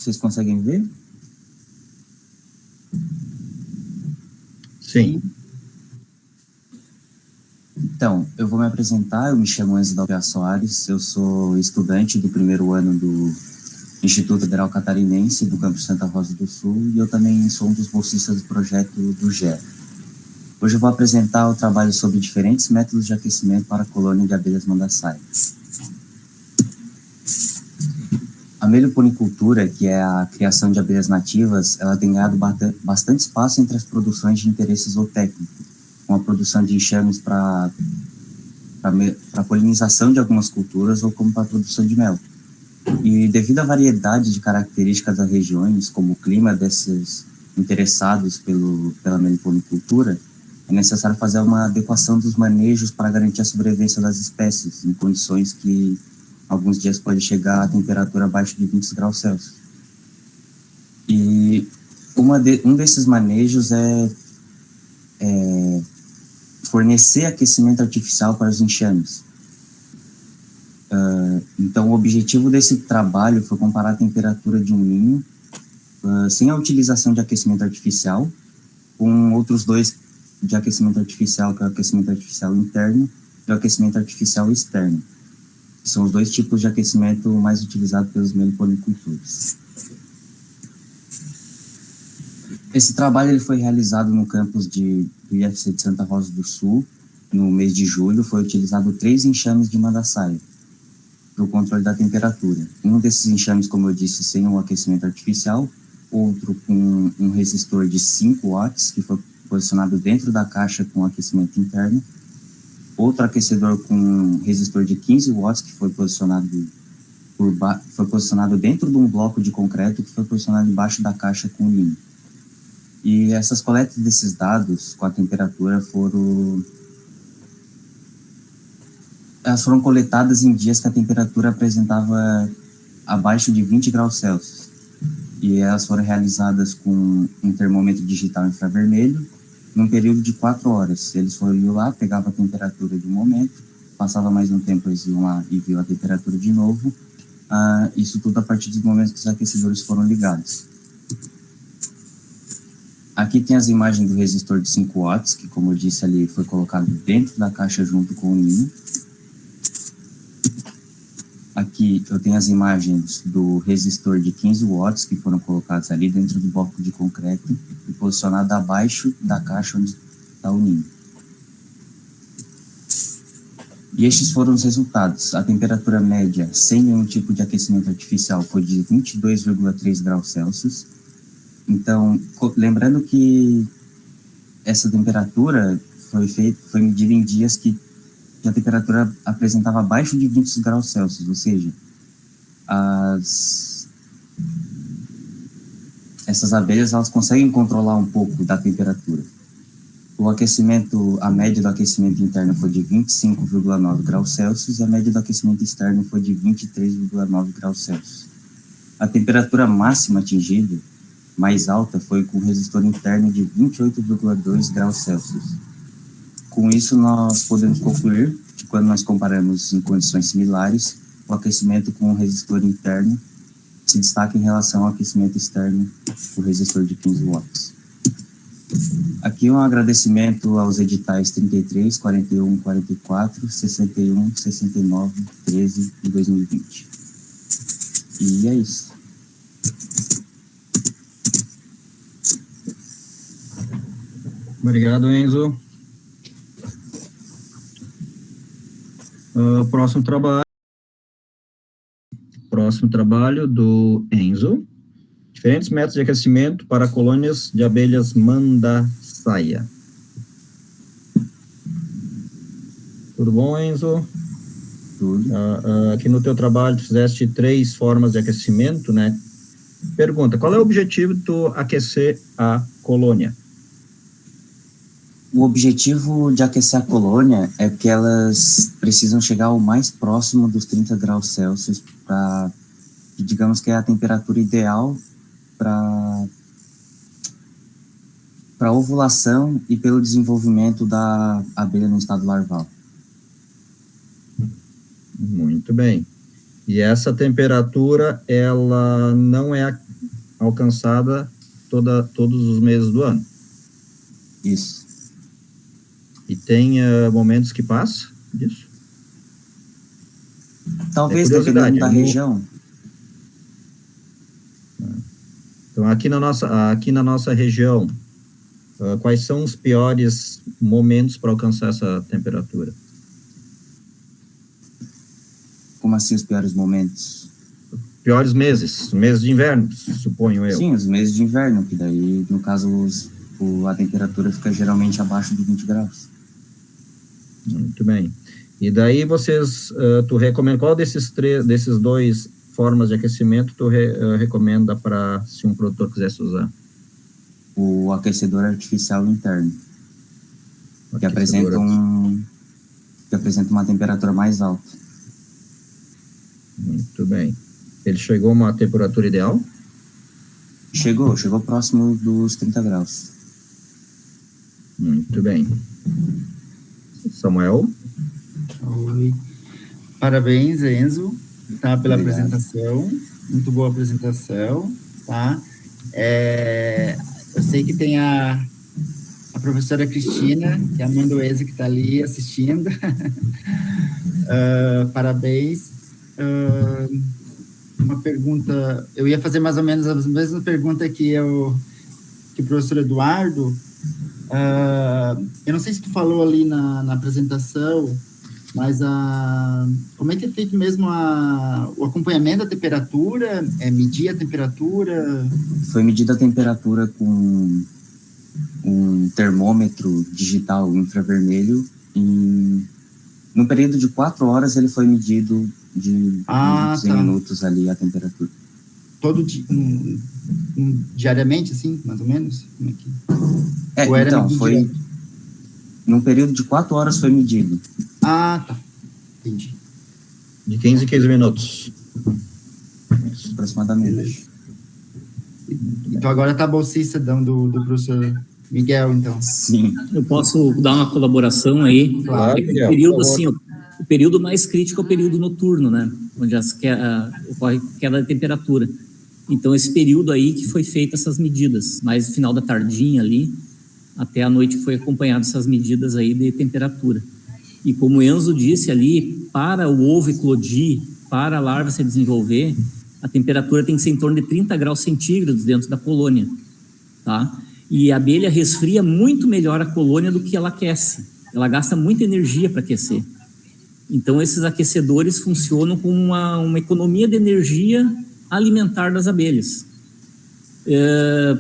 Vocês conseguem ver? Sim. Então, eu vou me apresentar, eu me chamo Enzo Dalpia Soares, eu sou estudante do primeiro ano do Instituto Federal Catarinense, do campus Santa Rosa do Sul, e eu também sou um dos bolsistas do projeto do GE. Hoje eu vou apresentar o trabalho sobre diferentes métodos de aquecimento para a colônia de abelhas mandaçaia. A meliponicultura, que é a criação de abelhas nativas, ela tem ganhado bastante espaço entre as produções de interesse zootécnico, com a produção de enxames para a polinização de algumas culturas ou como para a produção de mel. E devido à variedade de características das regiões, como o clima desses interessados pela meliponicultura, é necessário fazer uma adequação dos manejos para garantir a sobrevivência das espécies, em condições que alguns dias pode chegar a temperatura abaixo de 20 graus Celsius. E um desses manejos é fornecer aquecimento artificial para os enxames. Então, o objetivo desse trabalho foi comparar a temperatura de um ninho sem a utilização de aquecimento artificial, com outros dois de aquecimento artificial, que é o aquecimento artificial interno e o aquecimento artificial externo. São os dois tipos de aquecimento mais utilizados pelos meliponicultores. Esse trabalho ele foi realizado no campus do IFC de Santa Rosa do Sul. No mês de julho, foi utilizado 3 enxames de mandaçaia para o controle da temperatura. Um desses enxames, como eu disse, sem um aquecimento artificial, outro com um resistor de 5 watts, que foi posicionado dentro da caixa com aquecimento interno, outro aquecedor com um resistor de 15 watts, que foi posicionado dentro de um bloco de concreto, que foi posicionado embaixo da caixa com o ninho. E essas coletas desses dados com a temperatura foram coletadas em dias que a temperatura apresentava abaixo de 20 graus Celsius. E elas foram realizadas com um termômetro digital infravermelho, num período de 4 horas. Eles foram lá, pegavam a temperatura de um momento, passava mais um tempo, eles iam lá e viam a temperatura de novo. Isso tudo a partir do momento que os aquecedores foram ligados. Aqui tem as imagens do resistor de 5 watts, que, como eu disse ali, foi colocado dentro da caixa junto com o ninho. Aqui eu tenho as imagens do resistor de 15 watts, que foram colocados ali dentro do bloco de concreto e posicionado abaixo da caixa onde está o ninho. E estes foram os resultados. A temperatura média, sem nenhum tipo de aquecimento artificial, foi de 22,3 graus Celsius. Então, lembrando que essa temperatura foi medida em dias que a temperatura apresentava abaixo de 20 graus Celsius, ou seja, essas abelhas elas conseguem controlar um pouco da temperatura. A média do aquecimento interno foi de 25,9 graus Celsius e a média do aquecimento externo foi de 23,9 graus Celsius. A temperatura máxima atingida, mais alta, foi com o resistor interno de 28,2 graus Celsius. Com isso, nós podemos concluir que, quando nós comparamos em condições similares, o aquecimento com o resistor interno se destaca em relação ao aquecimento externo do resistor de 15 watts. Aqui um agradecimento aos editais 33, 41, 44, 61, 69, 13 e 2020. E é isso. Obrigado, Enzo. Próximo trabalho do Enzo. Diferentes métodos de aquecimento para colônias de abelhas mandaçaia. Tudo bom, Enzo? Tudo. Aqui no teu trabalho, tu fizeste 3 formas de aquecimento, né? Pergunta, qual é o objetivo de tu aquecer a colônia? O objetivo de aquecer a colônia é que elas precisam chegar ao mais próximo dos 30 graus Celsius para, digamos que é a temperatura ideal para ovulação e pelo desenvolvimento da abelha no estado larval. Muito bem. E essa temperatura, ela não é alcançada todos os meses do ano. Isso. E tem momentos que passa disso? Talvez dependendo da região. Então, aqui na nossa região, quais são os piores momentos para alcançar essa temperatura? Como assim os piores momentos? Piores meses de inverno, suponho eu. Sim, os meses de inverno, que daí, no caso, a temperatura fica geralmente abaixo de 20 graus. Muito bem. E daí tu recomenda, qual desses dois formas de aquecimento tu recomenda para, se um produtor quisesse usar? O aquecedor artificial interno, que apresenta uma temperatura mais alta. Muito bem. Ele chegou a uma temperatura ideal? Chegou próximo dos 30 graus. Muito bem. Samuel? Oi. Parabéns, Enzo, tá, pela Obrigado. apresentação. Muito boa apresentação, tá? Eu sei que tem a professora Cristina, que é a mãe do Enzo, que está ali assistindo. Parabéns. Uma pergunta, eu ia fazer mais ou menos a mesma pergunta que o professor Eduardo. Eu não sei se tu falou ali na apresentação, mas como é que é feito mesmo o acompanhamento da temperatura? Medir a temperatura? Foi medida a temperatura com um termômetro digital infravermelho e no período de 4 horas ele foi medido de minutos em minutos ali a temperatura. Todo dia, diariamente, assim, mais ou menos? Como é que... Então, foi... Num período de 4 horas foi medido. Tá. Entendi. De 15 em 15 minutos. Aproximadamente. Então, agora tá a bolsista do professor Miguel, então. Sim. Eu posso dar uma colaboração aí? Claro, Miguel, o período, assim, o período mais crítico é o período noturno, né? Onde ocorre queda de temperatura. Então, esse período aí que foi feita essas medidas, mais no final da tardinha ali, até a noite foi acompanhado essas medidas aí de temperatura. E como o Enzo disse ali, para o ovo eclodir, para a larva se desenvolver, a temperatura tem que ser em torno de 30 graus centígrados dentro da colônia, tá? E a abelha resfria muito melhor a colônia do que ela aquece. Ela gasta muita energia para aquecer. Então, esses aquecedores funcionam como uma economia de energia alimentar das abelhas.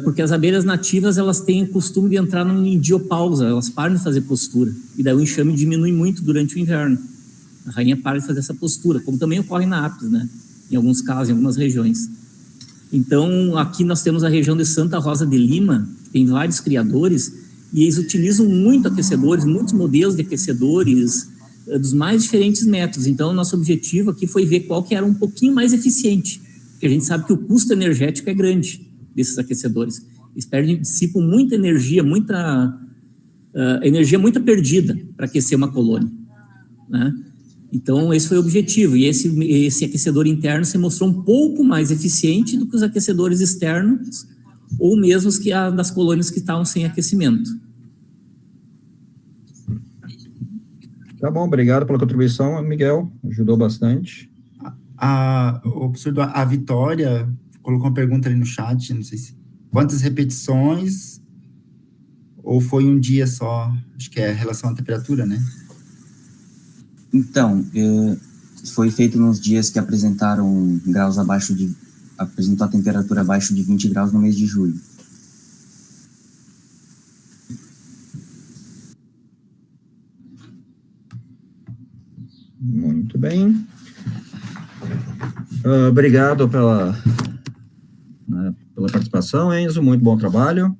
Porque as abelhas nativas, elas têm o costume de entrar em diopausa, elas param de fazer postura, e daí o enxame diminui muito durante o inverno. A rainha para de fazer essa postura, como também ocorre na Apis, né? Em alguns casos, em algumas regiões. Então, aqui nós temos a região de Santa Rosa de Lima, que tem vários criadores, e eles utilizam muito aquecedores, muitos modelos de aquecedores, dos mais diferentes métodos. Então, nosso objetivo aqui foi ver qual que era um pouquinho mais eficiente, porque a gente sabe que o custo energético é grande desses aquecedores. Eles dissipam muita energia, muita perdida para aquecer uma colônia, né? Então, esse foi o objetivo. E esse aquecedor interno se mostrou um pouco mais eficiente do que os aquecedores externos, ou mesmo os das colônias que estavam sem aquecimento. Tá bom, obrigado pela contribuição, Miguel. Ajudou bastante. A Vitória colocou uma pergunta ali no chat, não sei se... Quantas repetições ou foi um dia só? Acho que é relação à temperatura, né? Então, foi feito nos dias que apresentou a temperatura abaixo de 20 graus no mês de julho. Muito bem. Obrigado pela participação, Enzo. Muito bom trabalho.